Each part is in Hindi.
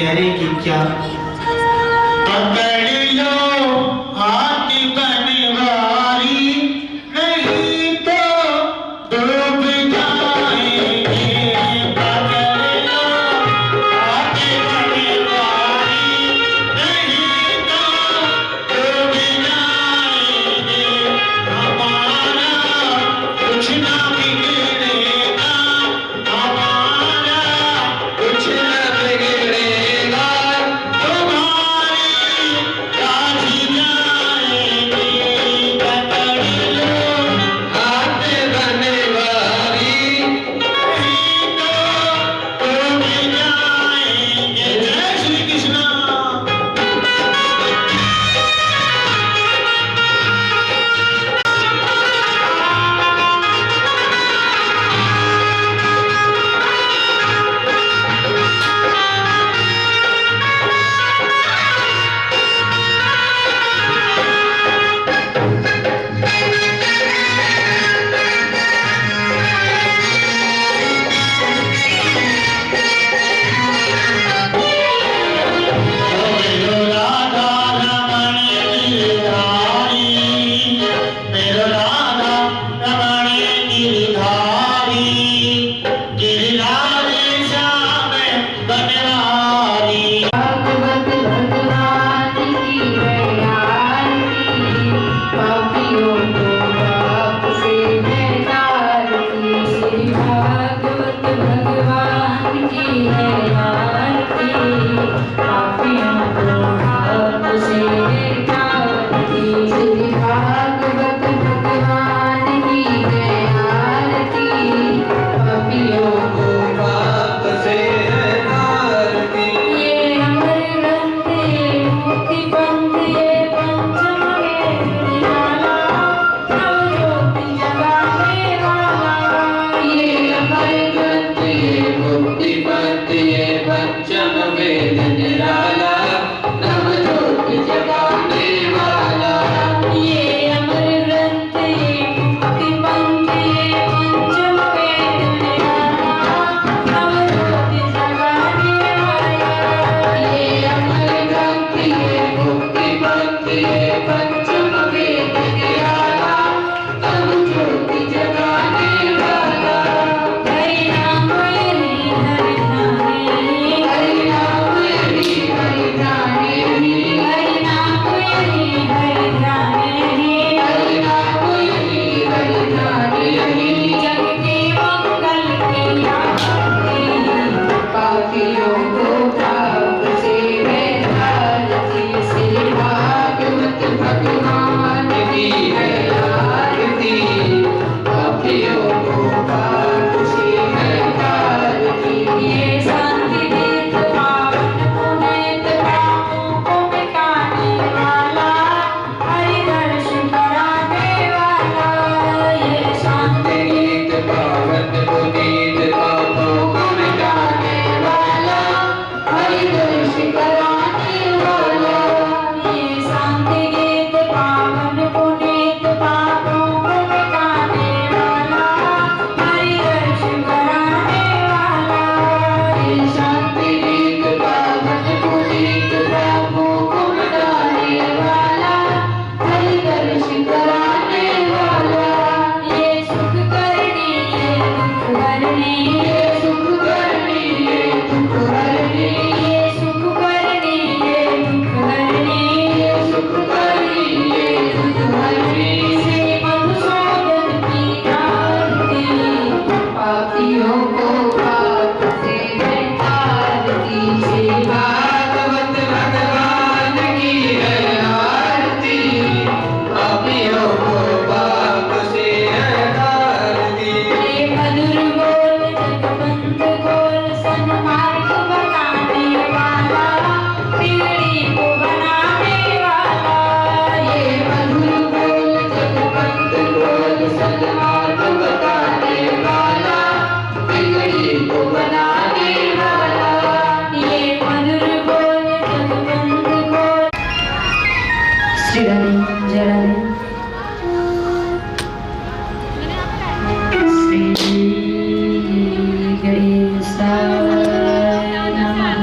कह रहे कि क्या पकड़ लो हाथ बनवारी नहीं तो डूब जाएंगे। पकड़ लो हाथ बनवारी नहीं तो डूब जाएंगे। हमारा कुछ ना बिगड़ेगा, हमारा कुछ ना बिगड़ेगा, तुम्हारी राजी जाएंगे। पकड़ लो हाथ बनवारी नहीं तो डूब जाएंगे। जय श्री कृष्ण। मेरो राधा रमण गिरधारी, मेरो राधा रमण गिरधारी, गिरधारी श्याम बनवारी। भगवत भगवान की है आरती, पापियों को पाप से है तारती। श्री भागवत भगवान की है आरती, पापियों को पाप से है तारती। श्री भागवत भगवान की है आरती, पापियों को पाप से है तारती। ये अमर ग्रंथ ये मुक्ति पंथ ये पंचम वेद निराला, नवज्योति जगाने वाला। ये अमर ग्रंथ ये मुक्ति पंथ ये पंचम वेद निराला, नवज्योति जगाने वाला। ये अमर ग्रंथ ये मुक्ति पंथ ये पंचम वेद निराला, नवज्योति जगाने वाला। ये अमर ग्रंथ ये मुक्ति पंथ ये पंचम वेद निराला, नवज्योति जगाने वाला। हरि नाम हरि हरि ध्याने, हरि नाम हरि हरि ध्याने, हरि नाम हरि हरि ध्याने। हरि नाम हरि हरि ध्याने। जग के मंगल की आरती, पापियों को पाप से है तारती। श्री भागवत भगवान की है आरती, पापियों को पाप से है तारती। ये शांति गीत पावन पुनीत पापों को मिटाने वाला, हरि दर्शन कराने वाला। ये शांति गीत पावन पुनीत पापों को मिटाने वाला, हरि दर्शन कराने वाला। ये शांति गीत पावन पुनीत पापों को मिटाने वाला, हरि दर्शन कराने वाला। ये शांति गीत पावन पुनीत पापों को मिटाने वाला, हरि दर्शन कराने वाला। ये सुख करनी ये दुख हरने, ये सुख करनी ये दुख हरनी, ये सुख करनी ये दुख हरने। ये सुख करनी ये दुख हरनी। श्री मधुसूदन की आरती, पापियों को पाप से है तारती। श्री भागवत भगवान की है आरती, पापियों को पाप से है तारती। ये मधुर बोल जगबंद गोल सन्मार्ग बताने वाला, बिगड़ी को बनाने वाला। ये मधुर बोल जगबंद बोल सन्मार्ग बताने वाला, बिगड़ी को बनाने वाला। ये मधुर बोल जगबंद गोल। श्री राधे जय राधे। श्री गणेशाय नमः।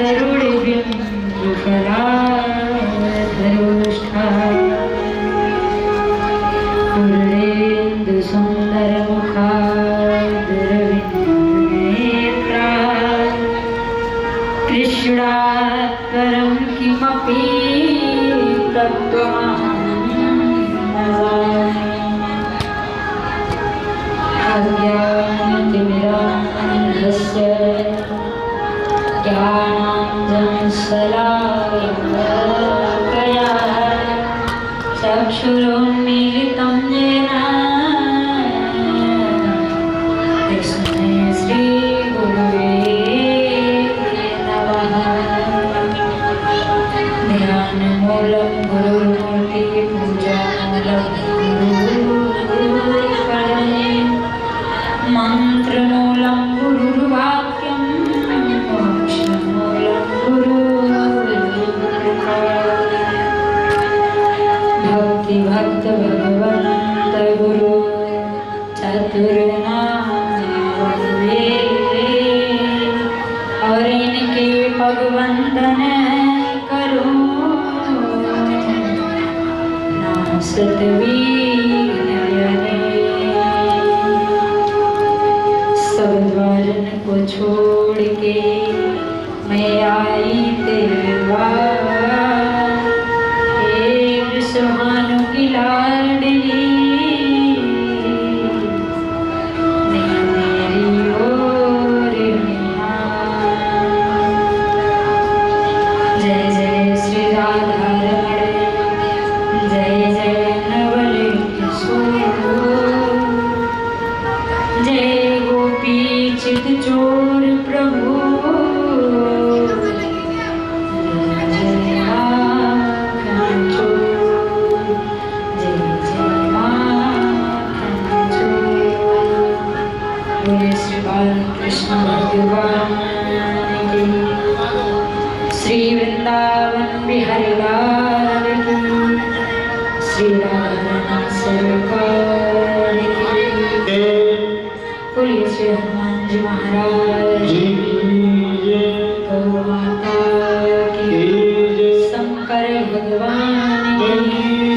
तरुणिबिम्बफलाधरोष्ठाय पूर्णेन्दुसुन्दरमुखादरविन्दनेत्राय कृष्णात् परं किमपि तत्त्वमहं न जाने। अज्ञानतिमिरान्धस्य ज्ञानाञ्जनशलाकया चक्षुरुन्मीलितं येन तस्मै श्रीगुरुवे नमः। ध्यानमूलं गुरुर्मूर्तिपूजामूलं गुरुर्परं मन्त्रमूलं गुरुर्वाक्यं मोक्षमूलं गुरुर्कृपा। भक्तिभक्त भगवन्त गुरु चतुर्नाम और इनके भगवंतन करो नासत सब द्वारन को छोड़ के मैं आई तेरे द्वार। हे विश्वभानु की लाडली मेरी ओर निहार। जय जय श्री राधा रमण जय जय नवल किशोर जय गोपी चित चोर प्रभु जय जय माखन चोर जय जय माखन चोर। बोले श्री बालकृष्ण भगवान की श्री वृंदावन बिहारी लाल की श्री राधा सरकार की। बोलिए श्री हनुमान जी महाराज की गौ माता की शंकर भगवान की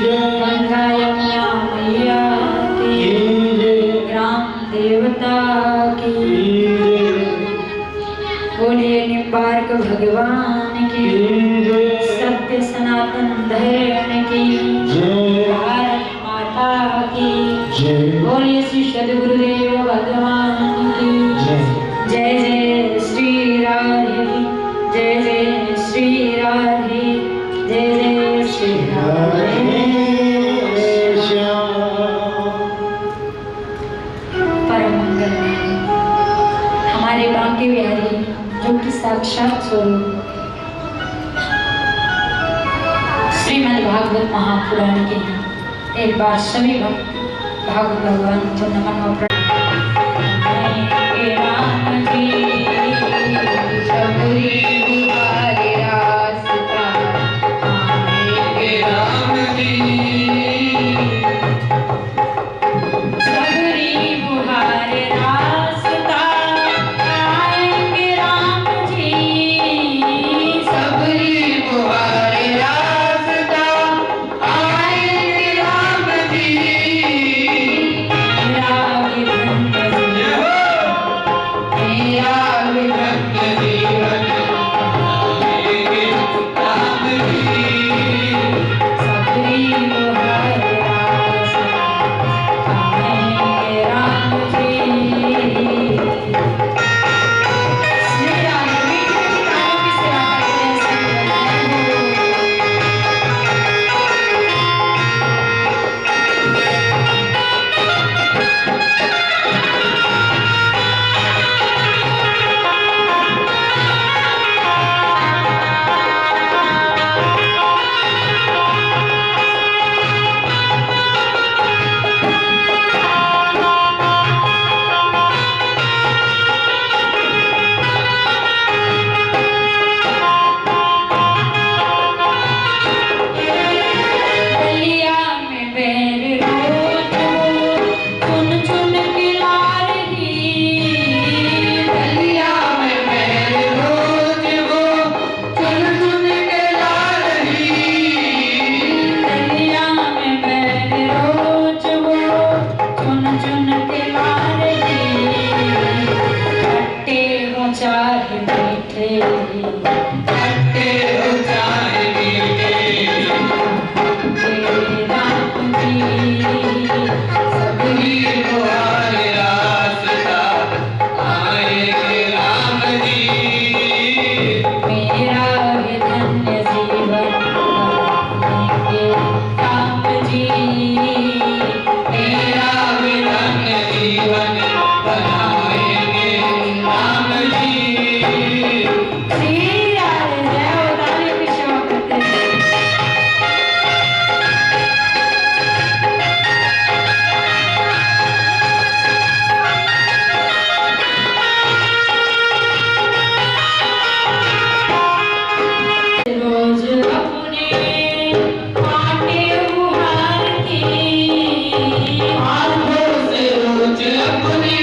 गंगा यमुना मैया की ग्राम देवता की। बोलिए निम्बार्क भगवान की सत्य सनातन धर्म की भारत माता की। बोलिए श्री सद्गुरुदेव भगवान की जय जय श्री राधे जय जय श्री राधे जय जय श्री राधे। परम मंगल हमारे बांके बिहारी जो कि साक्षात स्वरूप श्रीमद् भागवत महापुराण के हैं। एक बार सभी भक्त भागवत भगवान को नमन और राम जी सबरी बुहारे रास्ता आएंगे राम जी सबरी बुहारे रास्ता आएंगे राम जी सबरी बुहारे रास्ता आएंगे राम जी। राम मीठे खट्टे हो चाहे मीठे मेरे राम जी सबकी तुम्हारे रास्ता आएंगे राम जी मेरा है धन्य जीवन बनाएंगे राम जी मेरा भी धन्य जीवन बनाएंगे राम जी श्री राधे जय हो ताली की सेवा करते हैं रोज अपने कांटे उहार के हाथों से रोज अपने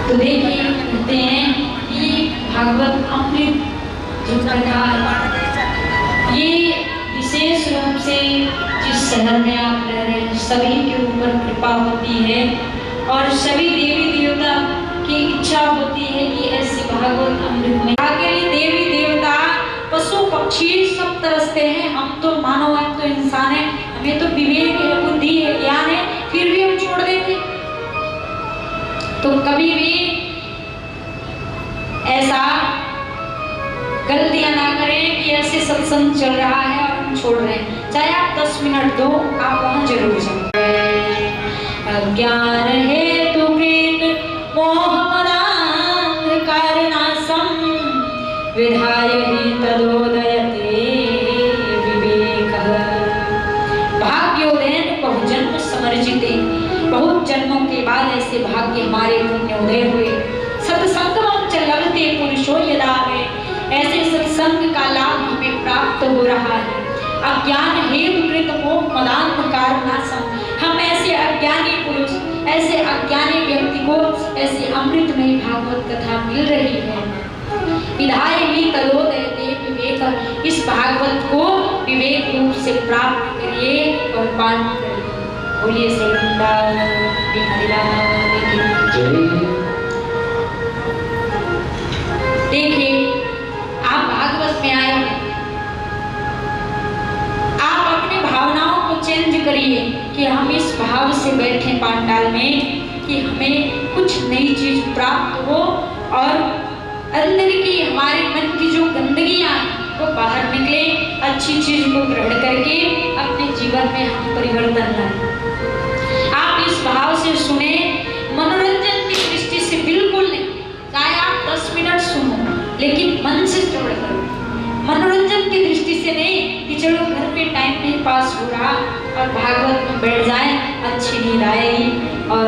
तो देखिए कहते हैं कि भागवत अमृत जो कथा ये विशेष रूप से जिस शहर में आप रह रहे हैं सभी के ऊपर कृपा होती है और सभी देवी देवता की इच्छा होती है कि ऐसे भागवत अमृत में आगे देवी देवता पशु पक्षी सब तरसते हैं। हम तो मानव हैं, तो इंसान है, हमें तो विवेक है, बुद्धि है, ज्ञान है, फिर भी हम छोड़ देते। तो कभी भी ऐसा गलतियां ना करें कि ऐसे सत्संग चल रहा है और हम छोड़ रहे हैं। चाहे आप 10 मिनट दो, आप वहां जरूर जाओ। अज्ञान हेतु कृत मोहमदान्धकारनाशं विधाय हि तदोदयते विवेकः। भाग्योदयन बहुजन्म समर्जिते, बहुत जन्मों के बाद ऐसे भाग्य हमारे पुण्योदय हुए। सत्संगम च लभते पुरुषो यदा में, ऐसे सत्संग का लाभ हमें प्राप्त हो रहा है। अज्ञान हेतु कृत मोहमदान्धकारनाशं, हम ऐसे अज्ञानी पुरुष, ऐसे अज्ञानी व्यक्ति को ऐसे अमृतमय भागवत कथा मिल रही है। विधाय ही तदोदयते विवेक, इस भागवत को विवेक रूप से प्राप्त करिए और पान करिए। बोलिए श्री वृंदावन बिहारी लाल की जय। देखिए आप भागवत में आए हैं, आप अपनी भावनाओं को चेंज करिए कि हम इस भाव से बैठे पांडाल में कि हमें कुछ नई चीज प्राप्त हो और अंदर की हमारे मन की जो गंदगियां वो बाहर निकले, अच्छी चीज को ग्रहण करके अपने जीवन में हम परिवर्तन लाएं। आप इस भाव से सुने, मनोरंजन की दृष्टि से बिल्कुल नहीं, चाहे आप 10 मिनट सुनो लेकिन मन से जोड़कर, मनोरंजन की दृष्टि से नहीं कि चलो घर पे टाइम नहीं पास हो रहा और भागवत में बैठ जाए, अच्छी नींद आएगी और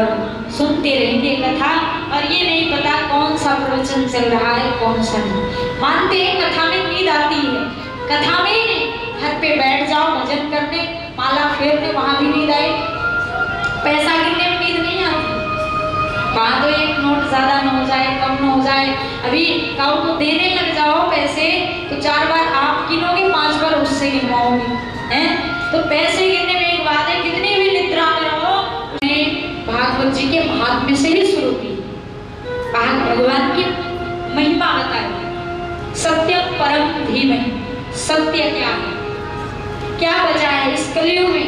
सुनते रहेंगे कथा और ये नहीं पता कौन सा प्रवचन चल रहा है कौन सा नहीं। मानते हैं कथा में नींद आती है, कथा में ही नहीं, घर पे बैठ जाओ भजन करने, माला फेरने, वहां भी नींद आए। पैसा गिनने में नींद नहीं आती, वहां तो एक नोट ज्यादा न हो जाए, कम न हो जाए, अभी काऊ को देने लग जाओ पैसे तो 4 बार आप गिनोगे, 5 बार उससे गिनवाओगे हैं। तो पैसे गिनने में एक बात है, कितनी भी निद्रा में रहो, भागवत जी के महात्म्य से ही शुरू की। भगवान की महिमा बताई, सत्य परम धीमहि, सत्य क्या है, क्या बचा है इस कलयुग में।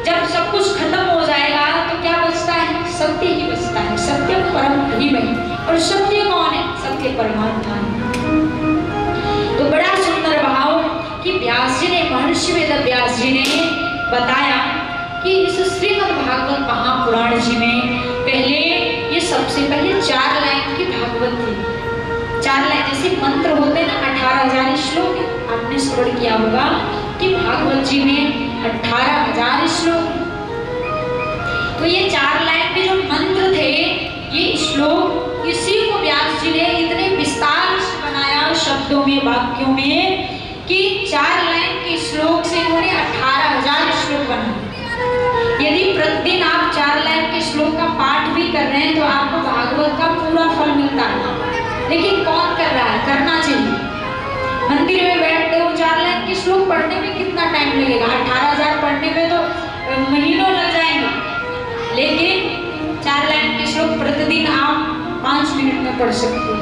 जब सब कुछ खत्म हो जाएगा तो क्या बचता है, सत्य ही बचता है। सत्य परम धीमहि, और सत्य कौन है, सत्य परमात्मा है। तो बड़ा सुंदर भाव कि व्यास जी ने, महर्षि वेद व्यास जी ने बताया कि इस श्रीमद् भागवत महापुराण जी में पहले ये सबसे पहले 4 लाइन की भागवत थी। 4 लाइन जैसे मंत्र होते ना, 18,000 श्लोक है, आपने श्रवण किया होगा कि भागवत जी में 18,000 श्लोक। तो ये 4 लाइन के जो मंत्र थे, ये श्लोक, इसी को व्यास जी ने इतने विस्तार से बनाया शब्दों में, वाक्यों में, कि 4 लाइन के श्लोक से उन्होंने 18,000 श्लोक बनाए। यदि प्रतिदिन आप 4 लाइन के श्लोक का पाठ भी कर रहे हैं तो आपको भागवत का पूरा फल मिलता है। लेकिन कौन कर रहा है, करना चाहिए। मंदिर में बैठते हो 4 लाइन के श्लोक पढ़ने में कितना टाइम लगेगा, 18,000 पढ़ने में तो महीनों लग जाएंगे। लेकिन 4 लाइन के श्लोक प्रतिदिन आप 5 मिनट में पढ़ सकते हो।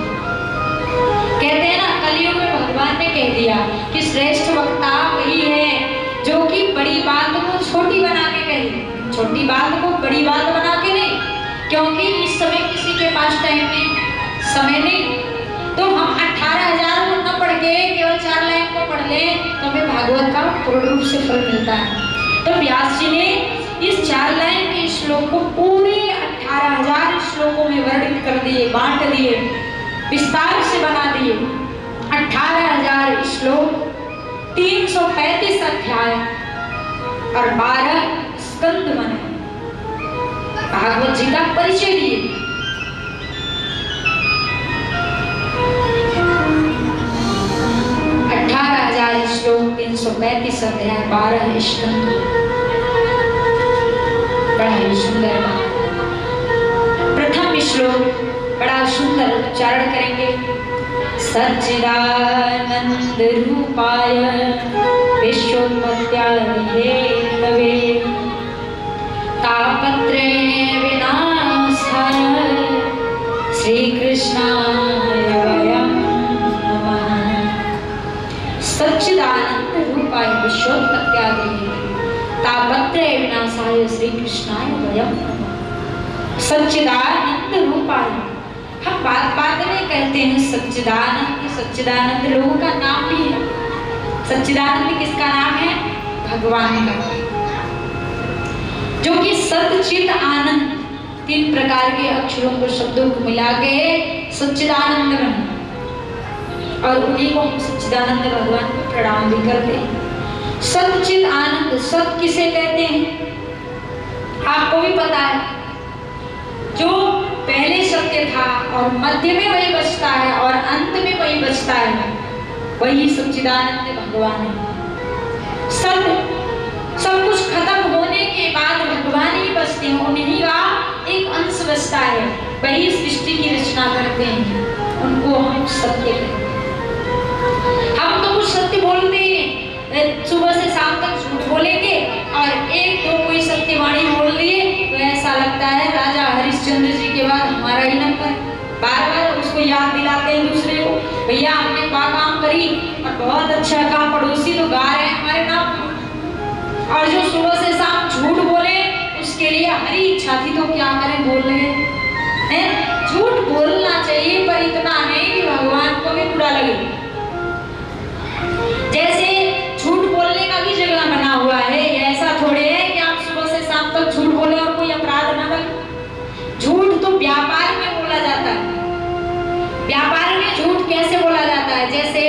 कहते हैं ना, कलयुग में भगवान ने कह दिया कि श्रेष्ठ वक्ता वही है जो कि बड़ी बात को छोटी बना के कहे, छोटी बात को बड़ी बात बना के नहीं, क्योंकि इस समय किसी के पास टाइम नहीं, समय नहीं। तो हम 18,000 को न पढ़ के केवल 4 लाइन को पढ़ ले तो हमें भागवत का पूर्ण रूप से फल मिलता है। तो व्यास जी ने इस 4 लाइन के श्लोक को पूरे 18,000 श्लोकों में वर्णित कर दिए, बांट दिए, विस्तार से बना दिए। 18,000 श्लोक, 335 अध्याय और 12 स्कंद बने, भागवत जी का परिचय दिए। 18,000 श्लोक, 335 अध्याय, 12 स्कंद, बड़ा ही सुंदर। प्रथम श्लोक बड़ा उच्चारण करेंगे। सच्चिदानंद रूपाय विश्वोत्पत्त्यादि हेतवे तापत्रय विनाशाय श्री कृष्णाय वयं नमः। सच्चिदानंद रूपाय विश्वोत्पत्त्यादि तापत्रय विनाशाय श्री कृष्णाय वयं नमः। सच्चिदानंद रूपाय, हम बात बात में कहते हैं सच्चिदानंद। सच्चिदानंद लोगों का नाम भी है। सच्चिदानंद किसका नाम है? भगवान का, जो कि सच्चित आनंद, 3 प्रकार के अक्षरों को शब्दों को मिला के सच्चिदानंद बने, और उन्हीं को हम सच्चिदानंद भगवान को प्रणाम भी करते हैं। सच्चित आनंद, सत किसे कहते हैं? आपको भी पता है, जो पहले सत्य था और मध्य में वही बचता है और अंत में वही बचता है, वही सच्चिदानंद भगवान है। सत्य, सब कुछ खत्म होने के बाद भगवान ही बचते हैं, उन्हीं का एक अंश बचता है, वही सृष्टि की रचना करते हैं, उनको हम सत्य कहते हैं। हम तो कुछ सत्य बोलते हैं, सुबह से शाम तक झूठ बोलेंगे और एक दो कोई सत्यवाणी बोल लिए तो ऐसा लगता है राजा हरिश्चंद्र जी के बाद हमारा ही नंबर। बार बार उसको याद दिलाते हैं दूसरे को, भैया हमने क्या काम करी और बहुत अच्छा काम, पड़ोसी तो गा रहे हैं हमारे नाम। और जो सुबह से शाम झूठ बोले उसके लिए हमारी इच्छा थी तो क्या करें, बोल रहे हैं। झूठ बोलना चाहिए पर इतना नहीं कि भगवान को भी बुरा लगे। जैसे झूठ बोलने का भी जगह बना हुआ है, ऐसा थोड़े है कि आप सुबह से शाम तक झूठ बोले और कोई अपराध ना बने। झूठ तो व्यापार में बोला जाता है। व्यापार में झूठ कैसे बोला जाता है? जैसे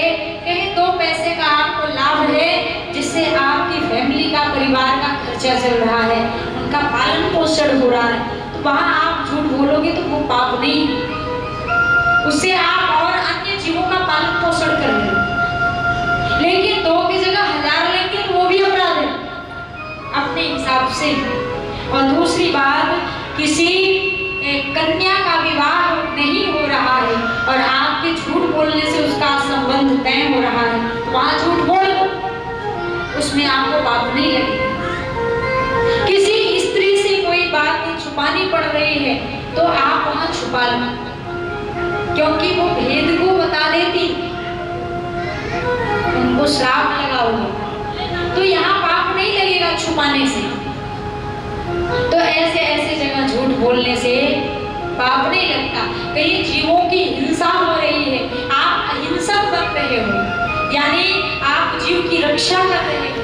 कहीं 2 पैसे का आपको लाभ है, जिससे आपकी फैमिली का, परिवार का खर्चा चल रहा है, उनका पालन पोषण हो रहा है, तो वहां आप झूठ बोलोगे तो वो पाप नहीं, उससे आप और अन्य जीवों का पालन पोषण कर रहे हो। लेकिन 2 की जगह 1000 लेंगे तो वो भी अपराध है अपने हिसाब से। और दूसरी बात, किसी कन्या का विवाह नहीं हो रहा है और आपके झूठ बोलने से उसका संबंध तय हो रहा है, तो वहां झूठ बोल, उसमें आपको पाप नहीं लगेगा। किसी स्त्री से कोई बात छुपानी पड़ रही है तो आप वहां छुपा लो, क्योंकि वो भेद को बता देती, उनको श्राप लगा होगा, तो यहाँ पाप नहीं लगेगा छुपाने से। तो ऐसे ऐसे जगह झूठ बोलने से पाप नहीं लगता। कहीं जीवों की हिंसा हो रही है, आप अहिंसक बन रहे हो, यानी आप जीव की रक्षा कर रहे हो,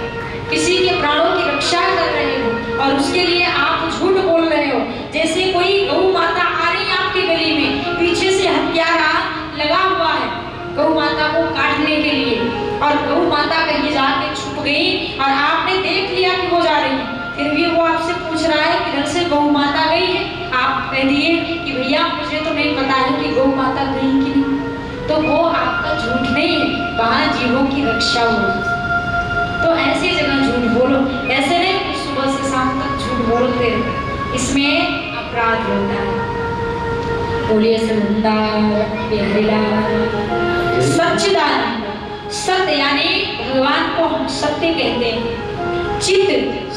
किसी के प्राणों की रक्षा कर रहे हो, और उसके लिए आप झूठ बोल रहे हो। जैसे कोई गौ माता आ रही है आपकी गली में, पीछे से हत्यारा लगा हुआ है गौ माता को काटने के लिए, और गौ माता कहीं जाके छुप गई और आपने देख लिया कि वो जा रही है, फिर भी वो आपसे पूछ रहा है किधर से गौ माता गई है। आप कह दिए कि भैया मुझे तो नहीं पता है कि गौ माता गई कि नहीं, तो वो आपका झूठ नहीं है, वहां जीवों की रक्षा हो। तो ऐसी जगह झूठ बोलो, ऐसे नहीं कि सुबह से शाम तक झूठ बोलते रहो, इसमें अपराध होता है। बोलिए सच्चिदानंद। सत्य यानी भगवान को हम सत्य कहते हैं। चित,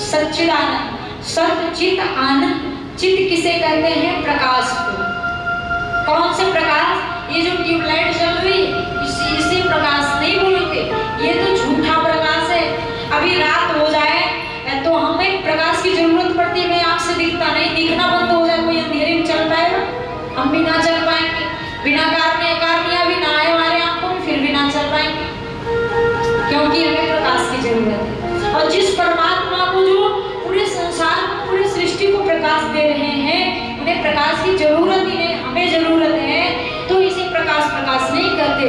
सच्चिदानंद, सत्य चित आनंद। चित किसे कहते हैं? प्रकाश को। कौन से प्रकाश? ये जो ट्यूबलाइट चल रही है इसे प्रकाश नहीं बोलोगे, ये तो झूठा प्रकाश है। अभी रात हो जाए तो हमें प्रकाश की जरूरत पड़ती है, मैं आपसे दिखता नहीं, दिखना बंद हो जाए, कोई अंधेरे में चल पाएगा? हम भी ना चल पाएंगे, बिना कारनिया भी ना आए हमारे आंखों में, फिर भी ना चल पाएंगे, क्योंकि हमें प्रकाश की जरूरत है। और जिस परमात्मा को जो पूरे संसार को, पूरी सृष्टि को प्रकाश दे रहे हैं, उन्हें प्रकाश की जरूरत ही नहीं, हमें जरूरत है, तो इसे प्रकाश नहीं करते।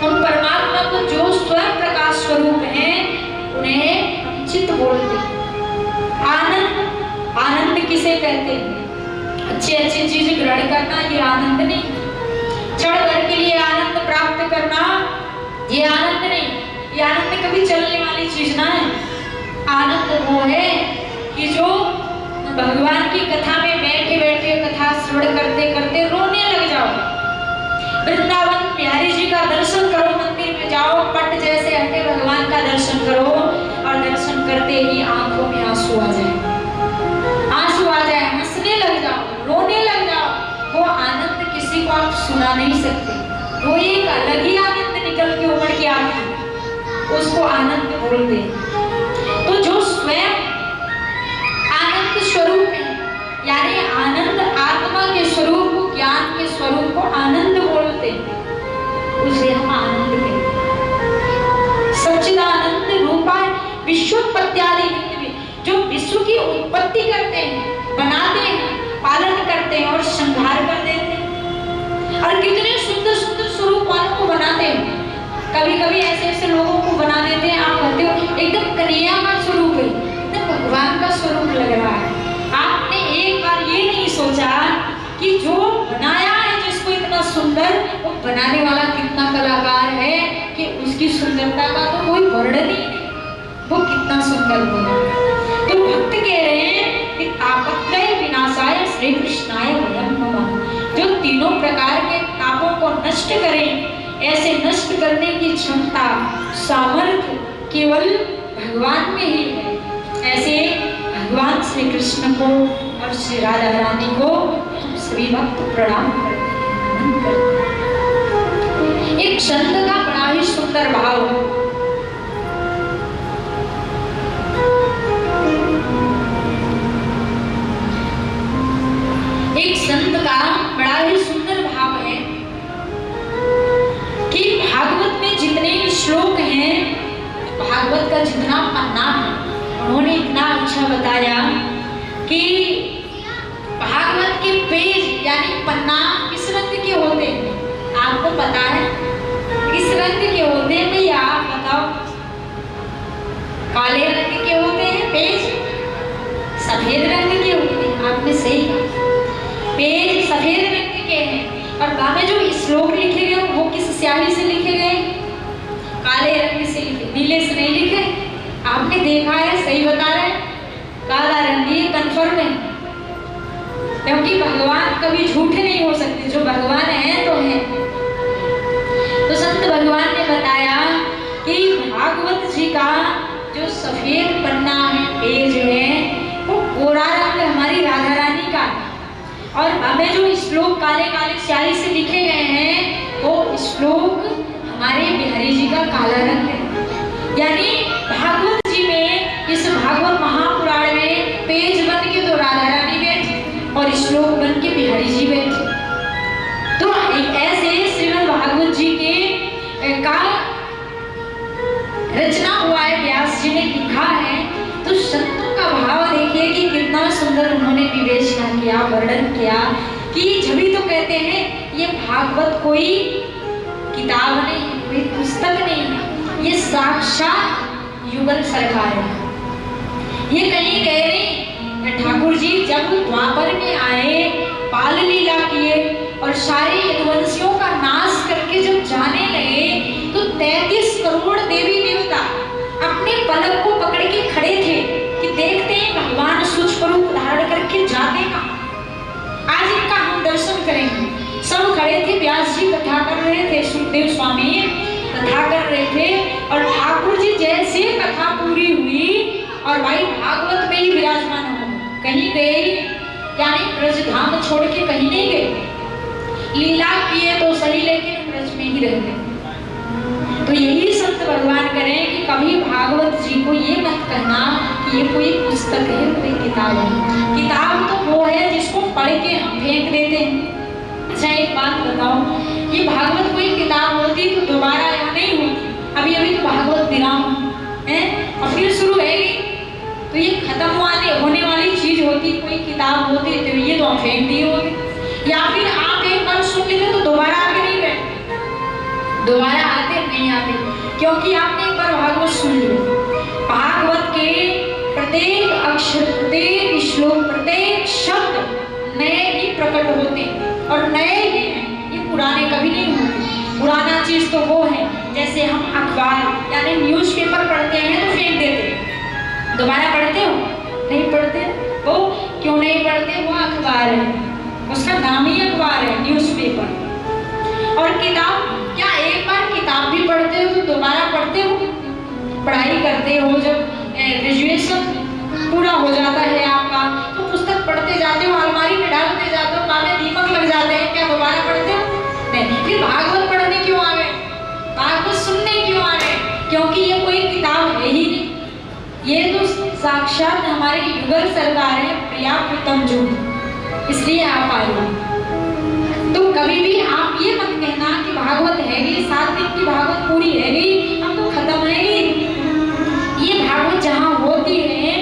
उन परमात्मा को जो स्वयं प्रकाश स्वरूप है उन्हें हम चित्त बोलते हैं। आनंद, आनंद किसे कहते हैं? अच्छी चीजें ग्रहण करना ये आनंद नहीं। क्षण भर के लिए आनंद प्राप्त करना ये आनंद नहीं, ये आनंद कभी चलने वाली चीज ना है। आनंद वो है कि जो भगवान की कथा में बैठे बैठे कथा श्रवण करते करते रोने लग जाओ, वृंदावन बिहारी जी का दर्शन करो, मंदिर में जाओ, पट जैसे हटे भगवान का दर्शन करो और दर्शन करते ही आंखों में आंसू आ जाए, हंसने लग जाओ, रोने लग जाओ। वो आनंद किसी को आप सुना नहीं सकते, वो एक अलग ही आनंद निकल के उमड़ के आता है, उसको आनंद बोलते हैं। तो जो स्वयं आनंद स्वरूप है, यानी आनंद आत्मा के स्वरूप को, ज्ञान के स्वरूप को आनंद बोलते हैं, उसे हम आनंद कहते हैं। सच्चिदानंद रूपा विश्वोत्पत्त्यादि नित्य, जो विश्व की उत्पत्ति करते हैं, बनाते हैं, पालन करते हैं और संहार कर देते हैं। और कितने सुंदर सुंदर स्वरूप वालों को बनाते हैं। कभी कभी ऐसे ऐसे लोगों को बना देते हैं, आप कहते हो एकदम कन्हैया का स्वरूप है, एकदम भगवान का स्वरूप लग रहा है। आपने एक बार ये नहीं सोचा कि जो बनाया है जिसको इतना सुंदर, वो बनाने वाला कितना कलाकार है कि उसकी सुंदरता का तो कोई वर्णन ही नहीं, वो कितना सुंदर बना। तो भक्त कह रहे हैं कि तापत्रय विनाशाय श्री कृष्णाय वयं नमः, जो तीनों प्रकार के तापों को नष्ट करें, ऐसे नष्ट करने की क्षमता, सामर्थ्य केवल भगवान में ही है। ऐसे भगवान श्री कृष्ण को और श्री राधा रानी को हम सभी भक्त प्रणाम करते हैं। एक छंद का बड़ा ही सुंदर भाव है। एक संत का बड़ा ही सुंदर भाव है कि भागवत में जितने श्लोक हैं, भागवत का जितना पन्ना है, उन्होंने इतना अच्छा बताया कि भागवत के पेज यानी पन्ना किस रंग के होते हैं, आपको पता है किस रंग के होते हैं भैया? आप बताओ। काले रंग के होते हैं पेज, सफेद रंग के होते हैं, आपने सही कहा, पेज सफेद रंग के हैं। और बामे जो श्लोक लिखे गए वो किस स्याही से लिखे गए? काले रंग से लिखे, नीले से नहीं लिखे। आपने देखा है, सही बता रहे हैं, काला रंग ये कंफर्म है, क्योंकि भगवान कभी झूठे नहीं हो सकते, जो भगवान है तो है। तो संत भगवान ने बताया कि भागवत जी का जो सफेद पन्ना है, पेज है, वो गोरा रंग हमारी राधा रानी का है। और हमें जो श्लोक काले काले स्याही से लिखे गए हैं, वो श्लोक हमारे बिहारी जी का काला रंग है। यानी भागवत जी में, इस भागवत महापुराण में पेज बन के तो राधा रानी बैठी और श्लोक बन के बिहारी जी बैठी। तो ऐसे श्रीमद् भागवत जी के का रचना हुआ है, व्यास जी ने लिखा है। तो संतों का भाव देखिए कि कितना सुंदर उन्होंने विवेचना किया, वर्णन किया कि जभी तो कहते हैं ये भागवत कोई किताब नहीं, कोई पुस्तक नहीं है, ये साक्षात युगल सरकार है। ये कहीं गए नहीं। ठाकुर जी जब द्वापर में आए, बाल लीला किए और सारे यदुवंशियों का नाश करके जब जाने लगे, तो 33 करोड़ देवी देवता अपने पलक को पकड़ के खड़े थे कि देखते हैं भगवान सूक्ष्म रूप धारण करके जाते कहाँ, आज इनका हम दर्शन करेंगे। सब खड़े थे, व्यास जी कथा कर रहे थे, सुखदेव स्वामी कथा कर रहे थे और ठाकुर जी जैसे कथा पूरी हुई और भाई भागवत में ही विराजमान हो, कहीं गए ही नहीं, यानी ब्रज धाम छोड़ के कहीं नहीं गए। लीला किए तो सही, लेकिन ब्रज में ही रह गए। तो यही संत भगवान करें कि कभी भागवत जी को ये मत कहना कि ये कोई पुस्तक है, कोई किताब है। किताब तो वो है जिसको पढ़ के हम फेंक देते हैं। अच्छा एक बात बताओ, ये भागवत कोई किताब होती तो दोबारा यहाँ नहीं होती। अभी अभी तो भागवत विराम है और फिर शुरू है, तो ये खत्म होने वाली चीज होती, कोई किताब होती तो ये तो हम फेंक दिए होते। या फिर आप एक बार सुन लेते तो दोबारा आगे नहीं बैठते, दोबारा आते नहीं आते, क्योंकि आपने एक बार भागवत सुन लिया। भागवत के प्रत्येक अक्षर, प्रत्येक श्लोक, प्रत्येक शब्द नए ही प्रकट होते और नए ही हैं, ये पुराने कभी नहीं होते। पुराना चीज तो वो है जैसे हम अखबार यानी न्यूज़पेपर पढ़ते हैं तो फेंक देते हैं, दोबारा पढ़ते हो? नहीं पढ़ते। वो क्यों नहीं पढ़ते? वो अखबार है, उसका नाम ही अखबार है, न्यूज़पेपर। और पढ़ाई करते हो, जब ग्रेजुएशन पूरा हो जाता है आपका, तो पुस्तक पढ़ते जाते हो, अलमारी में डालते जाते हो, कान में दीपक लग जाते हैं, क्या दोबारा पढ़ते हो? नहीं। फिर भागवत पढ़ने क्यों आ गए? भागवत सुनने क्यों आ गए? क्योंकि ये कोई किताब है ही नहीं, ये तो साक्षात हमारे युगल सरकार है, प्रिया प्रीतम जो, इसलिए आप आए हो। तो कभी भी आप ये मत कहना कि भागवत है ही, 7 दिन की भागवत पूरी है ही, हम तो खत्म है ही। ये भागवत जहाँ होती है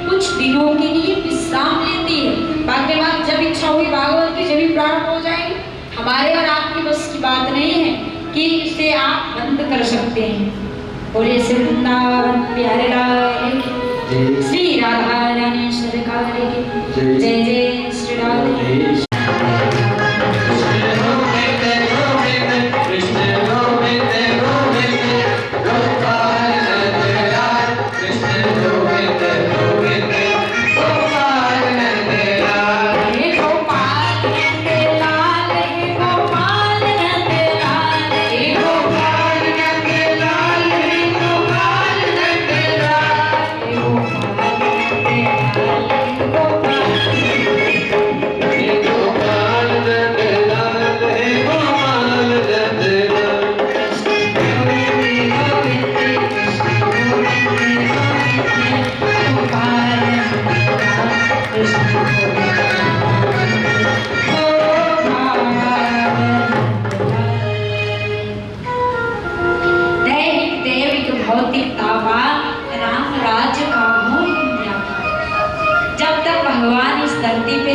कुछ दिनों के लिए विश्राम लेती है, बाकी बात जब इच्छा हुई भागवत की जब भी प्रारंभ हो जाएगी। हमारे और आपकी बस की बात नहीं है कि इसे आप बंद कर सकते हैं। बोले श्री वृंदावन प्यारे लाल की, श्री राधा रानी सरकार की जय जय श्री राधे।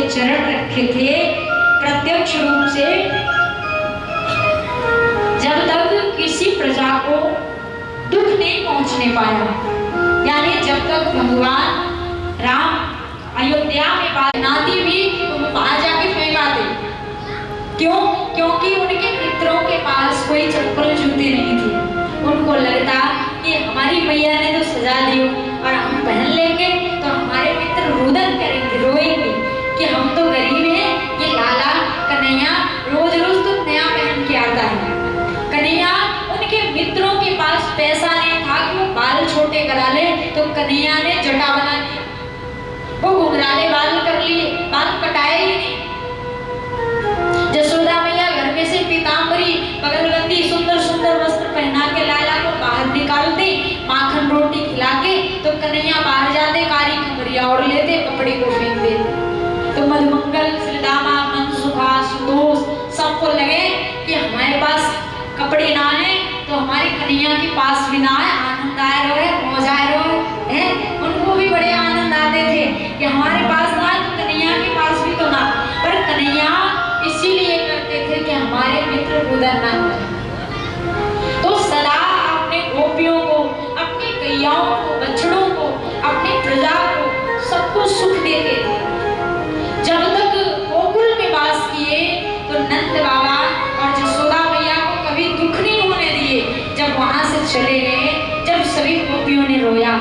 चरण रखे थे प्रत्यक्ष रूप से, जब तक किसी प्रजा को दुख नहीं पहुंचने पाया, यानी जब तक भगवान राम अयोध्या में नाती भी वहां जाके फेंका थे। क्यों? क्योंकि उनके मित्रों के पास कोई चप्पल जूते नहीं थे। उनको लगता कि हमारी मैया ने तो सजा दी और हम पहन लेंगे तो हमारे मित्र रुदन करेंगे, रोएंगे कि हम तो गरीब हैं, ये लाला कन्हैया रोज रोज तो नया पहन के आता है। कन्हैया, उनके मित्रों के पास पैसा नहीं था कि वो बाल छोटे करा ले, तो कन्हैया ने जटा बना ली, वो घुंघराले बाल कर लिए, बाल कटाए ही नहीं। जसोदा मैया घर में से पीताम्बरी पगलबंदी सुंदर सुंदर वस्त्र पहना के लाला को बाहर निकालते, माखन रोटी खिला के, तो कन्हैया बाहर जाते, कारी खबरिया ओढ़ लेते, कपड़े को फेंक देते। तो मधुमंगल, श्रीदामा, मनसुखा, सुदोष सबको लगे कि हमारे पास कपड़े ना है तो हमारे कन्हैया के पास भी ना है, आनंद आए रहे, मौज आए रहे हैं। उनको भी बड़े आनंद आते थे कि हमारे पास ना है तो कन्हैया के पास भी तो ना। पर कन्हैया इसीलिए करते थे कि हमारे मित्र रुदन ना करें। तो सदा अपने गोपियों को, अपनी गैयाओं को, बछड़ों को, अपनी प्रजा को, सबको सुख देते थे। जब तक गोकुल में वास किए तो नंद बाबा और जसोदा मैया को कभी दुख नहीं होने दिए। जब वहां से चले गए, जब सभी गोपियों ने रोया,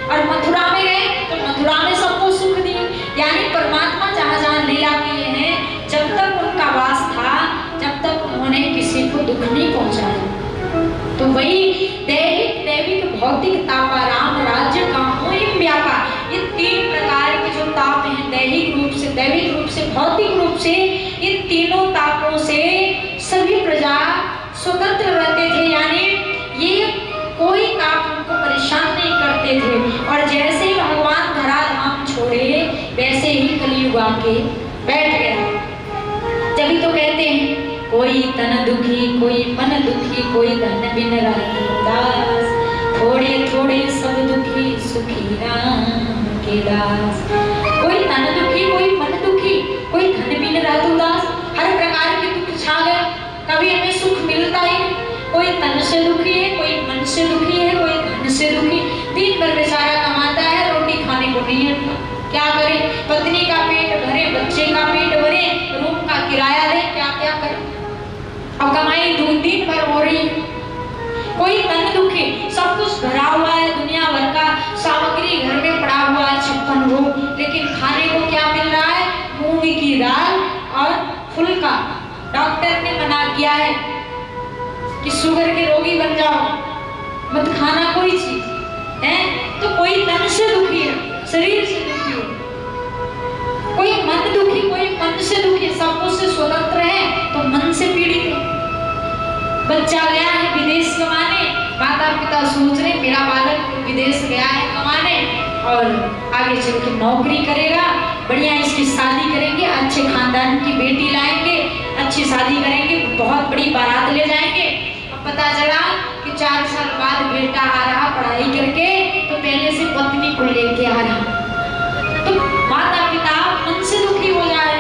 और मथुरा में गए तो मथुरा में सबको सुख दी, यानी परमात्मा जहाँ जहाँ लीला किए हैं, जब तक उनका वास था जब तक उन्होंने किसी को दुख नहीं पहुंचाया। तो वही दैहिक, दैविक, भौतिक तापा, राम राज्य का मोहिम व्यापा, ये 3 प्रकार के जो ताप हैं, दैहिक रूप से, दैविक रूप से, भौतिक रूप से, ये तीनों तापों से सभी प्रजा स्वतंत्र रहते थे, यानी ये कोई ताप उनको परेशान नहीं करते थे। और जैसे ही भगवान धराधाम छोड़े वैसे ही कलयुग आके बैठ गया। जब तो कहते हैं कोई तन दुखी, कोई मन दुखी, कोई धन बिन रहे उदास, थोड़े थोड़े सब दुखी, सुखी राम के दास। कोई तन दुखी, कोई मन दुखी, कोई धन बिन रहे उदास, हर प्रकार के दुख छा गए, कभी हमें सुख मिलता ही। कोई तन से दुखी है, कोई मन से दुखी है, कोई धन से दुखी। दिन भर बेचारा कमाता है, रोटी खाने को नहीं है, क्या करे? पत्नी का पेट भरे, बच्चे का पेट भरे, रूम का किराया दे, क्या क्या करे? अब कमाई दिन भर हो रही है। कोई तन दुखी, सब कुछ भरा हुआ है, दुनिया भर का सामग्री घर में पड़ा हुआ है, 56 भोग, लेकिन खाने को क्या मिल रहा है? मूंग की दाल और फुल्का। डॉक्टर ने मना किया है कि शुगर के रोगी बन जाओ, मत खाना कोई चीज है। तो कोई तन से दुखी है, शरीर से दुखी है, कोई मन दुखी, कोई मन से दुखी, सब कुछ से स्वतंत्र है तो मन से पीड़ित है। बच्चा गया है विदेश कमाने, माता पिता सोच रहे मेरा बालक विदेश गया है कमाने और आगे चल के नौकरी करेगा, बढ़िया इसकी शादी करेंगे, अच्छे खानदान की बेटी लाएंगे, अच्छी शादी करेंगे, बहुत बड़ी बारात ले जाएंगे। अब पता चला कि 4 साल बाद बेटा आ रहा पढ़ाई करके, तो पहले से पत्नी को लेके आ रहा, तो माता पिता मन से दुखी हो जाए,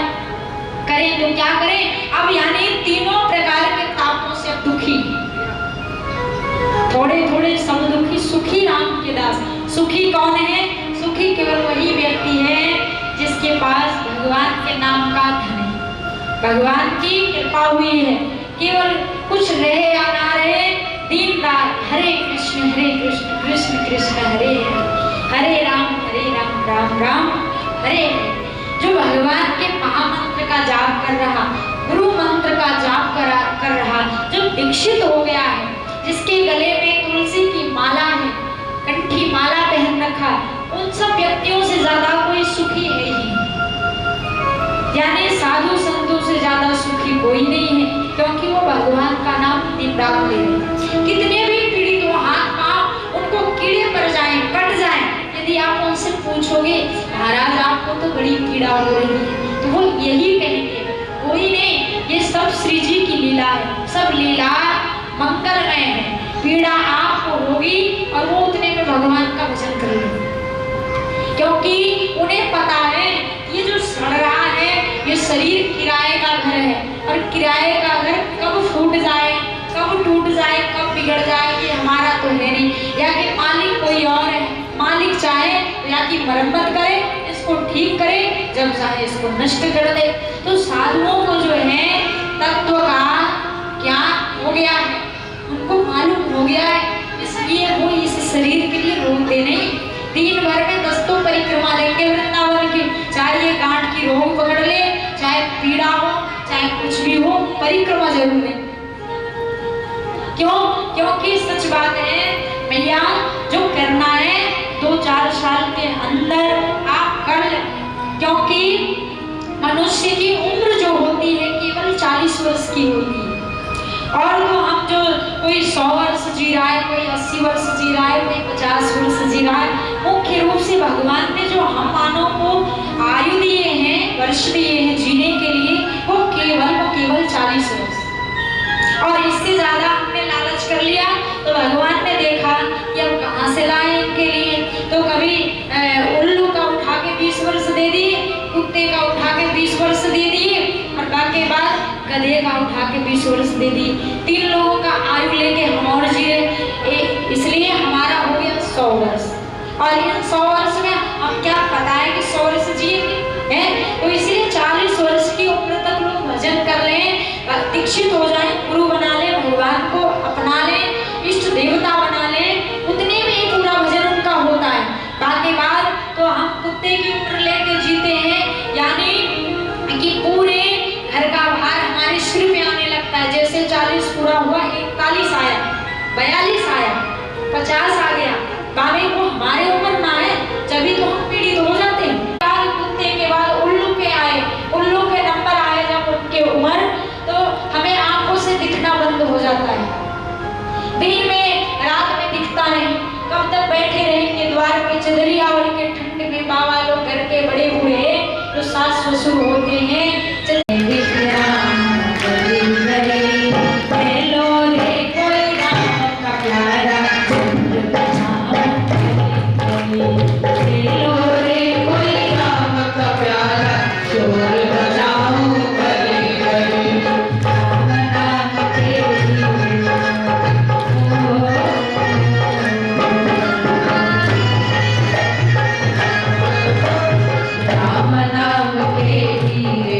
करें तो क्या करें। अब यानी तीनों प्रकार के तापों से दुखी, थोड़े थोड़े सब दुखी, सुखी राम के दास। सुखी कौन है? सुखी केवल वही व्यक्ति है जिसके पास भगवान के नाम का धन है, भगवान की कृपा हुई है, केवल कुछ रहे या ना रहे, दिन रात हरे कृष्ण कृष्ण कृष्ण हरे हरे, राम राम राम हरे हरे। जो भगवान के महामंत्र का जाप कर रहा, गुरु मंत्र का जाप कर रहा, जो दीक्षित हो गया है, जिसके गले में तुलसी की माला है, कंठी माला पहन रखा, उन सब व्यक्तियों से ज्यादा कोई सुखी है ही, यानी साधु संतों से ज्यादा सुखी कोई नहीं है, क्योंकि वो भगवान का नाम दिन रात ले रहे। कितने भी पीड़ित हो, हाथ पांव उनको कीड़े पड़ जाएं, कट जाएं, यदि आप उनसे पूछोगे महाराज आपको तो बड़ी पीड़ा हो रही है, तो वो यही कहेंगे कोई नहीं, ये सब श्री जी की लीला है, सब लीला मंगलमय है, पीड़ा आपको होगी और वो उतने में भगवान का भजन कर लेंगे, क्योंकि उन्हें पता है ये जो सड़ रहा है ये शरीर किराए का घर है, और किराए का घर कब फूट जाए, कब टूट जाए, कब बिगड़ जाए, ये हमारा तो है नहीं, या कि मालिक कोई और है, मालिक चाहे या कि मरम्मत करे, इसको ठीक करे, जब चाहे इसको नष्ट कर दे। तो साधुओं को जो है तत्व का ज्ञान हो गया है, उनको मालूम हो गया है, इसलिए वो इस शरीर के लिए रोकते नहीं, दिन भर में 10 तो परिक्रमा देंगे वृंदावन की, चाहे ये गांठ की रोग पकड़ ले, चाहे पीड़ा हो, चाहे कुछ भी हो, परिक्रमा जरूर है। क्यों? क्योंकि सच बात है भैया, जो करना है 2-4 साल के अंदर आप कर ले, क्योंकि मनुष्य की उम्र जो होती है केवल 40 वर्ष की होती है, और तो हम जो कोई 100 वर्ष जी रहा है, कोई 80 वर्ष जी रहा है, कोई 50 वर्ष जी रहा है, मुख्य रूप से भगवान ने जो हम मानव को आयु दिए हैं, वर्ष दिए हैं जीने के लिए, वो केवल 40 वर्ष, और इससे ज्यादा हमने लालच कर लिया, तो भगवान ने देखा कि अब कहाँ से लाए इनके लिए, तो कभी उल्लू का उठा के 20 वर्ष दे दिए, कुत्ते का उठा के 20 वर्ष दे दिए, और बाकी बाद गधे का उठा के 20 वर्ष दे दी। 3 लोगों का आयु लेके हम और जी रहे, इसलिए हमारा हो गया 100 वर्ष, और इन 100 वर्ष में हम क्या पता है कि 100 वर्ष जिएंगे हैं, तो इसलिए 40 वर्ष की उम्र तक लोग भजन कर लें, दीक्षित हो जाए, गुरु बना ले, भगवान को अपना ले, इष्ट देवता बना ले, उतने में ही पूरा भजन उनका होता है। बाकी बात तो हम कुत्ते की उम्र लेके जीते हैं, यानी कि पूरे घर का भार हमारे सिर पे आने लगता है, जैसे 40 पूरा हुआ, 41 आया, 42 आया, 50 आ गया, बाबे को हमारे उम्र ना है, जब तो हम पीड़ित हो जाते हैं। कुत्ते के बाद उल्लू के आए, उल्लू के नंबर आए जब उनके उम्र, तो हमें आंखों से दिखना बंद हो जाता है, दिन में रात में दिखता नहीं, कब तक बैठे रहेंगे द्वार पे चदरिया ओढ़ के ठंड में, बाबा लोग घर के बड़े बूढ़े जो सास ससुर होते हैं, राम नाम के धीरे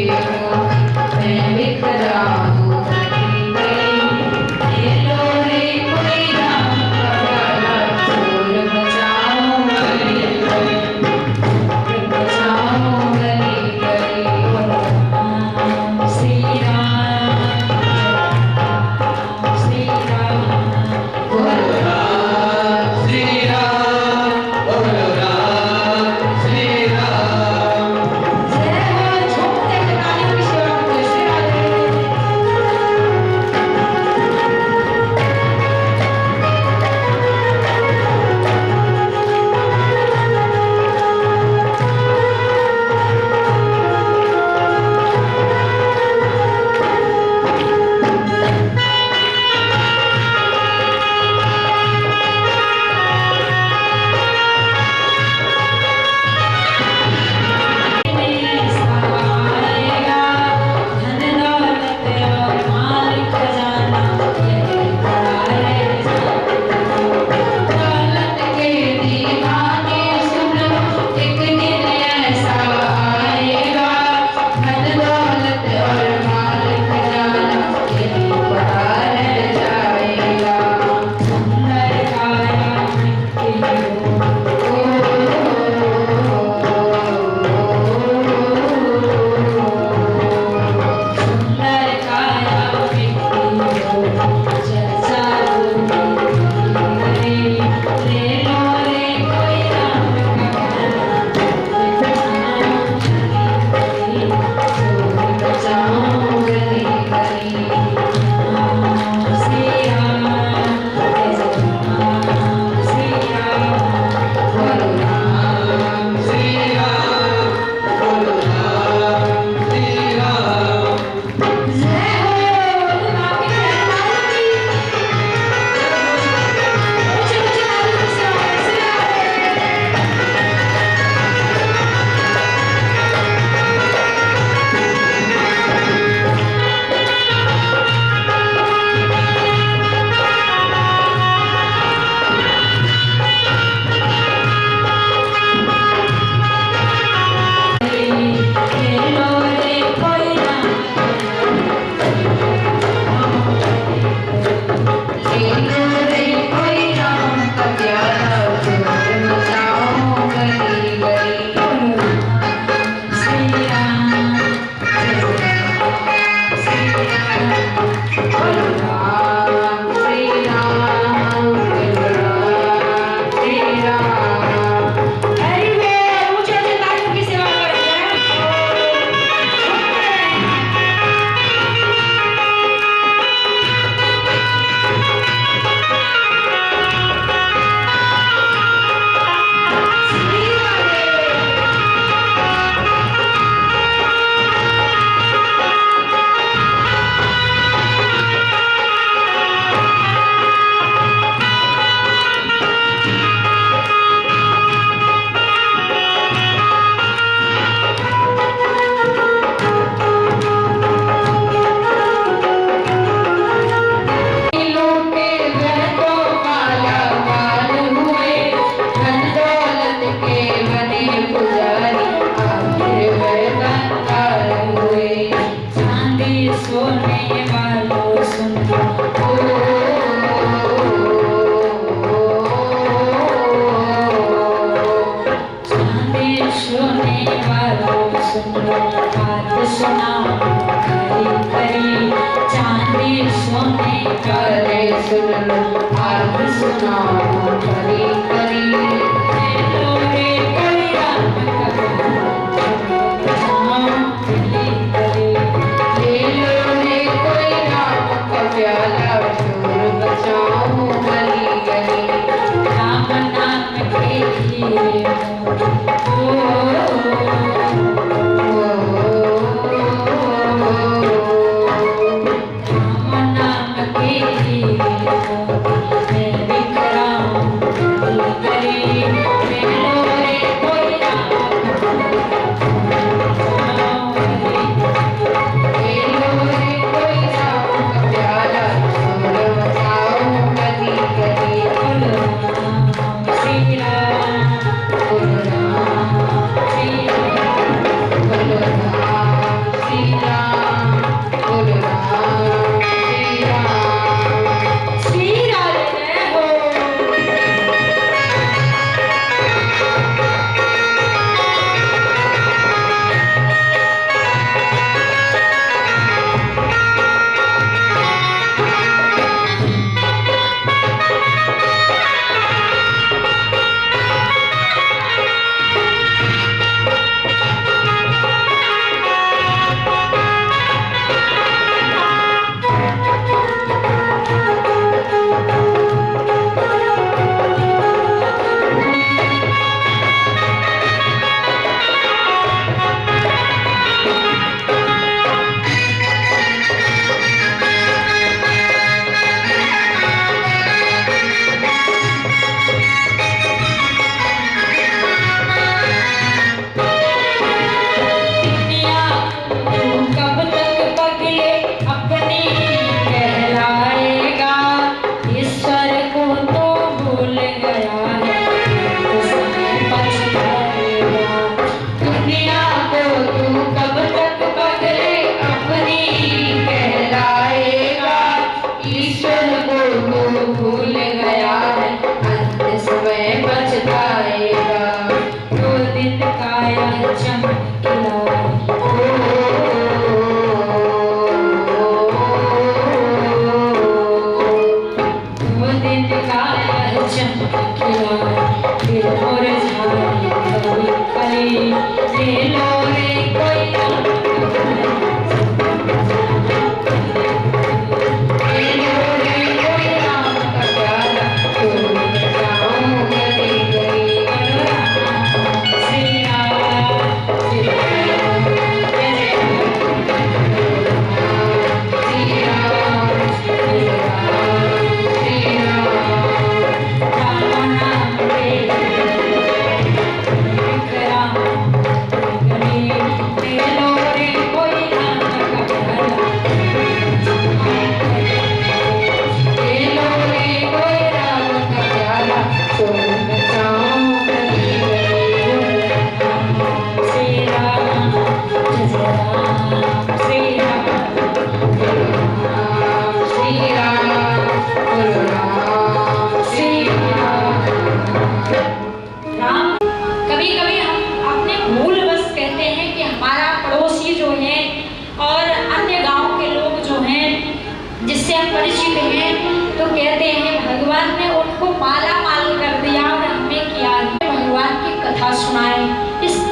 सोने वालों सुन लो। चांदी सोने वालों सुन लो, बात सुनाओ खरी खरी। चांदी सोने वाले सुन लो, बात सुनाओ खरी खरी। ले लो रे कोई राम का प्याला, चोर बचाओ गली गली। राम नाम के लिए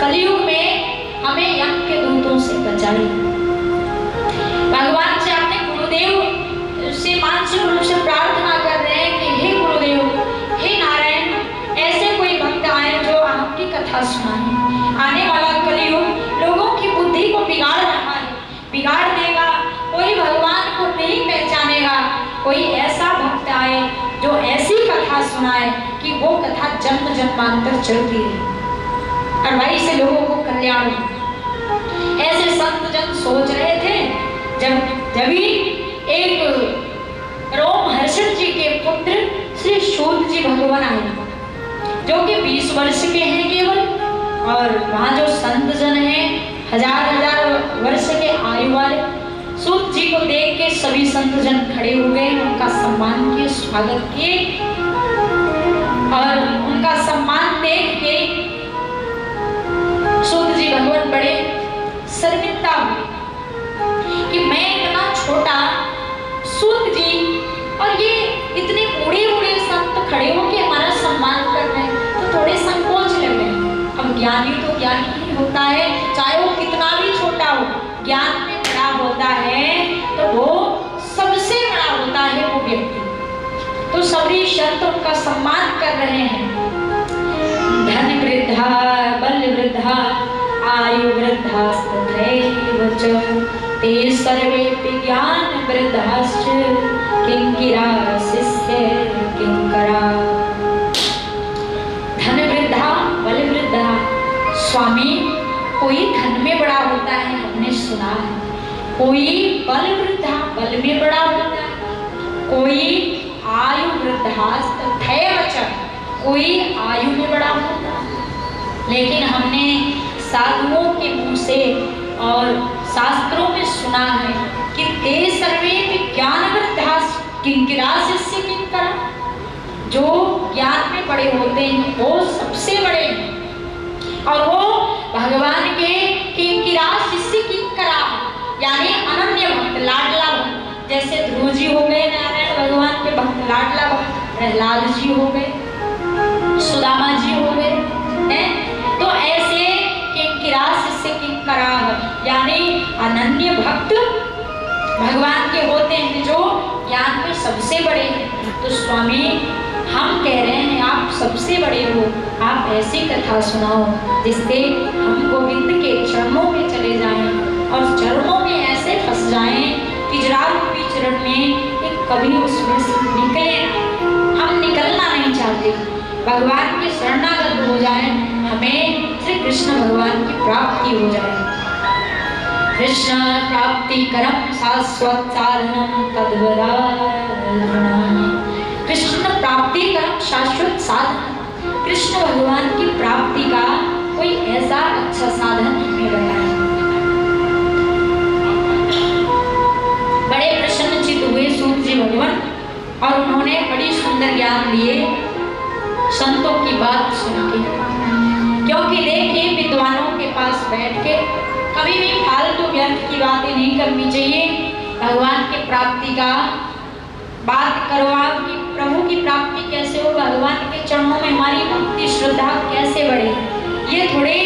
कलयुग में हमें यम के दूतों से बचाए। भगवान से अपने गुरुदेव से मानसिक रूप से प्रार्थना कर रहे हैं कि हे गुरुदेव, हे नारायण, ऐसे कोई भक्त आए जो आपकी कथा सुनाए। आने वाला कलयुग लोगों की बुद्धि को बिगाड़ रहा है, बिगाड़ देगा। कोई भगवान को नहीं पहचानेगा। कोई ऐसा भक्त आए जो ऐसी कथा सुनाए कि वो कथा जन्म जन्मांतर चलती है और वहीं से लोगों को कल्याण हो। ऐसे संत जन सोच रहे थे जब भी एक रोमहर्षण जी के पुत्र श्री सूत जी भगवान आए, जो कि 20 वर्ष के हैं केवल, और वहाँ जो संत जन हैं हजार हजार वर्ष के आयु वाले, सूत जी को देख के सभी संत जन खड़े हो गए, उनका सम्मान किए, स्वागत किए और उनका सम्मान देख के सूत जी भगवान बड़े शर्मिंदा हुए कि मैं इतना छोटा सूत जी और ये इतने बूढ़े बूढ़े संत खड़े होके हमारा सम्मान कर रहे हैं, तो थोड़े संकोच लग रहे हैं। अब ज्ञानी तो ज्ञानी ही होता है, चाहे वो कितना भी छोटा हो, ज्ञान में बड़ा होता है तो वो सबसे बड़ा होता है वो व्यक्ति। तो सभी संत उनका सम्मान कर रहे हैं। धन वृद्धा बल वृद्धा आयु वृद्धास्तथैव च ते सर्वेऽपि ज्ञान वृद्धाश्च किंकिरा शिष्य किंकरा। धन वृद्धा बल वृद्धा, स्वामी कोई धन में बड़ा होता है हमने सुना है, कोई बल वृद्धा बल में बड़ा होता है, कोई आयु वृद्धास्तथैव च, कोई आयु में बड़ा होता है। लेकिन हमने साधुओं के मुंह से और शास्त्रों में सुना है कि ते सर्वे ज्ञान वृद्धा किंकिरा शिष्य किंकरा, जो ज्ञान में बड़े होते हैं वो सबसे बड़े हैं और वो भगवान के किंकिरा शिष्य किंकरा यानी अनन्य भक्त, लाडला भक्त। जैसे ध्रुव जी हो गए नारायण भगवान के भक्त, लाडला भक्त, प्रहलाद जी हो गए, सुदामा जी हो गए हैं, तो ऐसे किंकिरा शिष्य किंकरा यानी अनन्य भक्त भगवान के होते हैं जो ज्ञान में सबसे बड़े हैं। तो स्वामी हम कह रहे हैं आप सबसे बड़े हो, आप ऐसी कथा सुनाओ जिससे हम गोविंद के चरणों में चले जाएं और चरणों में ऐसे फंस जाएं कि जरा रूपी चरण में कि कभी उसमें से निकले ना। हम निकलना नहीं चाहते, भगवान के शरणागत हो जाएं, हमें श्री कृष्ण भगवान की प्राप्ति हो जाए। कृष्ण प्राप्ति करम शाश्वत साधनम तद्वदालम्बनम्। कृष्ण प्राप्ति करम शाश्वत साधन, कृष्ण भगवान की प्राप्ति का कोई ऐसा अच्छा साधन हमें बताए। बड़े प्रसन्नचित्त हुए सूत जी भगवान और उन्होंने बड़ी सुंदर ज्ञान दिए संतों की बात सुन के, क्योंकि देखिए विद्वानों के पास बैठ के कभी भी फालतू व्यर्थ की बातें नहीं करनी चाहिए। भगवान की प्राप्ति का बात करो आप कि प्रभु की प्राप्ति कैसे हो, भगवान के चरणों में हमारी भक्ति श्रद्धा कैसे बढ़े। ये थोड़े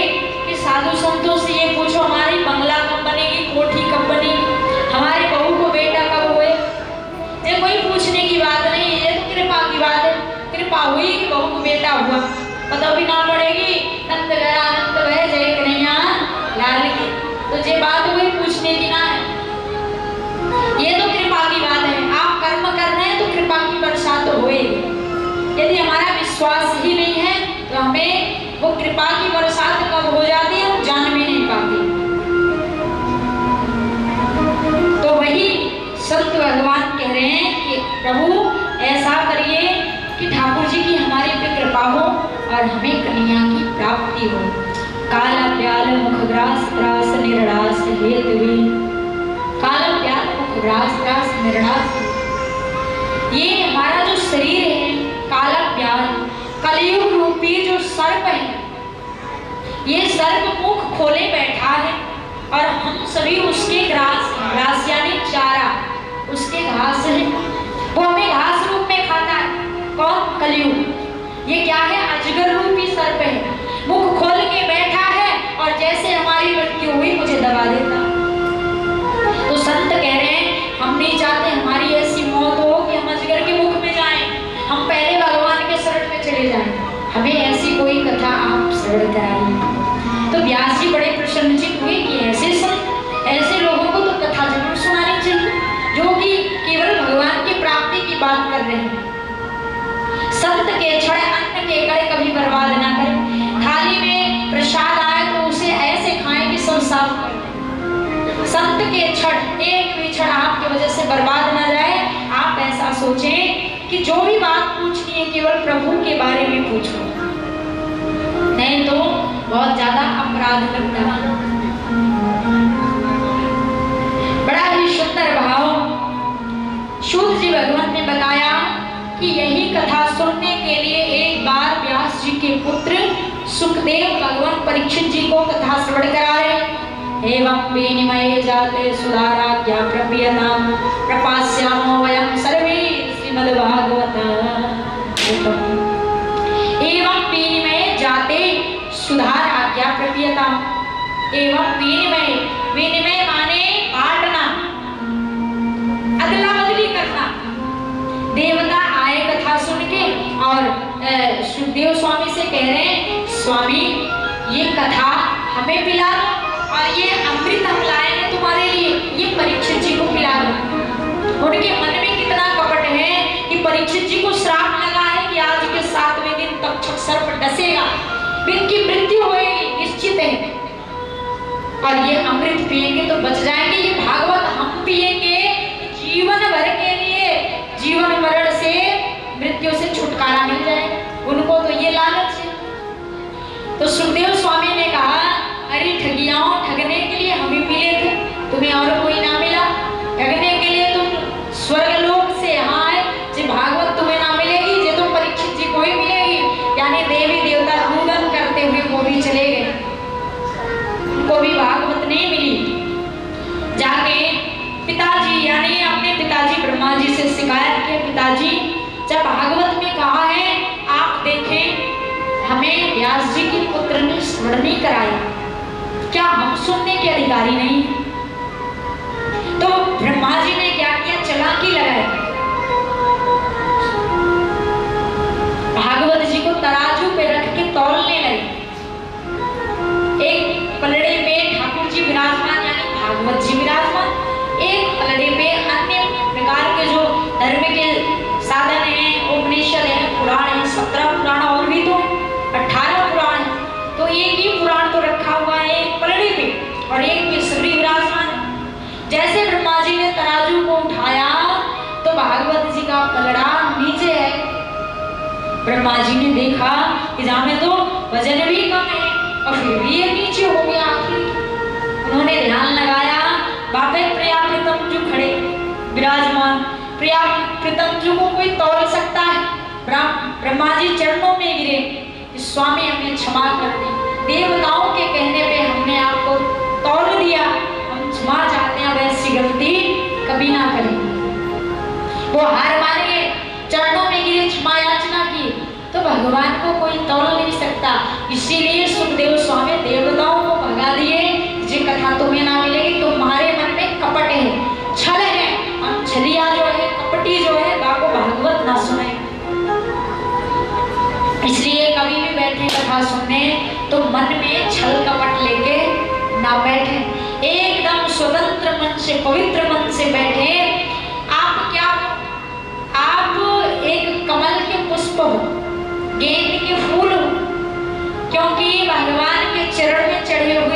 कि साधु संतों से ये पूछो हमारी बंगला कब बनेगी, कोठी कब बनेगी, हमारे बहू को बेटा कब हुए, ये कोई पूछने की बात नहीं है, ये तो कृपा की बात है। कृपा हुई कि बहू को बेटा हुआ, पता भी ना पड़ेगी नंद गया नंद वह जय कन्हैया लाल की, तो ये बात हुई पूछने की ना है, ये तो कृपा की बात है। आप कर्म कर रहे हैं तो कृपा की बरसात होएगी। यदि हमारा विश्वास ही नहीं है तो हमें वो कृपा की बरसात कब हो जाती है हम जान भी नहीं पाते। तो वही संत भगवान कह रहे हैं कि प्रभु ऐसा करिए कि ठाकुर जी की हमारे पे कृपा हो और हमें कन्या की प्राप्ति हो। काला प्याल मुखग्रास त्रास निर्णास हेतुवे, काला प्याल मुखग्रास त्रास निर्णास, ये हमारा जो शरीर है काला प्याल कलयुग रूपी जो सर्प है, ये सर्प मुख खोले बैठा है और हम सभी उसके ग्रास, ग्रास यानी चारा, उसके घास है, वो हमें घास रूप में खाता है। कौन? कलयुग। ये क्या है? अजगर रूपी सर्प है, मुख खोल के बैठा है और जैसे हमारी मृत्यु हुई मुझे दबा देता। तो संत कह रहे हैं हम नहीं चाहते हमारी ऐसी मौत हो कि हम अजगर के मुख में जाएं, हम पहले भगवान के शरण में चले जाएं। हमें ऐसी कोई कथा आप शरण कराइए। तो व्यास जी बड़े प्रसन्नचित्त हुए कि ऐसे संत, ऐसे लोगों को तो कथा जरूर सुनानी चाहिए जो कि केवल भगवान की प्राप्ति की बात कर रहे हैं। संत के छड़ अन्न के कड़े कभी बर्बाद ना करें, थाली में प्रसाद आए तो उसे ऐसे खाएं कि सब साफ कर दें। संत के छड़, एक भी छड़ आपकी वजह से बर्बाद ना जाए। आप ऐसा सोचें कि जो भी बात पूछनी है केवल प्रभु के बारे में पूछो, नहीं तो बहुत ज्यादा अपराध लगता है। बड़ा ही सुंदर भाव सूत जी भगवान ने बताया कि यही कथा सुनने के लिए एक बार व्यास जी के पुत्र सुखदेव भगवान परीक्षित जी को कथा श्रवण कराए। एवं विनिमये जाते सुधाराज्ञा प्रपीयताम प्रपास्यामो वयं सर्वे श्रीमद्भागवत। एवं विनिमये जाते सुधाराज्ञा प्रपीयताम। एवं विनिमय, विनिमय माने बांटना, अदला बदली करना। देवता आए कथा सुन के और सुखदेव स्वामी से कह रहे हैं, स्वामी ये कथा हमें पिला दो और ये अमृत हम लाए हैं तुम्हारे लिए, ये परीक्षित जी को पिला दो। उनके मन में कितना कपट है कि परीक्षित जी को श्राप लगा है कि आज के 7वें दिन तक्षक सर्प डसेगा, इनकी मृत्यु होगी निश्चित है, और ये अमृत पिएंगे तो बच जाएंगे। ये भागवत हम पिएंगे जीवन भर के लिए, जीवन मरण से मृत्यु से छुटकारा मिल जाएगा। उनको तो ये लालच है। तो सुखदेव स्वामी ने कहा, अरे ठगियाओं, ठगने के लिए हम ही मिले थे, तुम्हें और कोई ना मिला। ठगने के लिए तुम स्वर्गलोक से यहाँ आए, जो भागवत तुम्हें ना मिलेगी, जो तुम परीक्षित जी को ही मिलेगी। यानी देवी देवता रुदन करते हुए वो भी चले गए, उनको भी भागवत नहीं मिली। जाके पिताजी यानी अपने पिताजी ब्रह्मा जी से शिकायत किया, पिताजी जब भागवत में कहा है, आप देखें हमें व्यास जी के पुत्र ने स्मरण नहीं कराया, क्या हम सुनने के अधिकारी नहीं? तो ब्रह्मा जी ने क्या किया, चालाकी लगाई, भागवत जी को तराजू पे रख के तौलने लगे। एक पलड़े पे ठाकुर जी विराजमान यानी भागवत जी विराजमान, एक पलड़े पे अन्य प्रकार के जो धर्म के साधन हैं, उपनिषद है, पुराण है, 17 पुराण और भी तो 18 पुराण है। तो एक ही पुराण तो रखा हुआ है एक पलड़े पे और एक पे सबरी विराजमान। जैसे ब्रह्मा जी ने तराजू को उठाया तो भागवत जी का पलड़ा नीचे है। ब्रह्मा जी ने देखा कि जहाँ में तो वजन भी कम है और फिर भी ये नीचे हो गया। आखिर उन्होंने ध्यान लगाया, बापे प्रियाप्रीतम जो खड़े विराजमान, प्रियाप्रीतम जो को कोई तौल सकता है? ब्रह्मा जी चरणों में गिरे, स्वामी हमें क्षमा कर दे, देवताओं के कहने पे हमने आपको तौल दिया, हम क्षमा चाहते हैं, वैसी गलती कभी ना करें। वो हार मान गए, चरणों में गिरे, क्षमा याचना की, तो भगवान को कोई तौल नहीं सकता। इसीलिए सुखदेव स्वामी देवताओं को भगा दिए, ये कथा तुम्हें ना मिलेगी, तुम्हारे मन में कपट है, छल है, हम छलिया जो है, कपटी जो है, बाको भागवत ना सुने। इसलिए कभी भी बैठे कथा सुनने तो मन में छल कपट लेके ना बैठे, एकदम स्वतंत्र मन से, पवित्र मन से बैठे। आप क्या, आप एक कमल के पुष्प हो, गेंद के फूल हो, क्योंकि भगवान के चरण में चढ़े हुए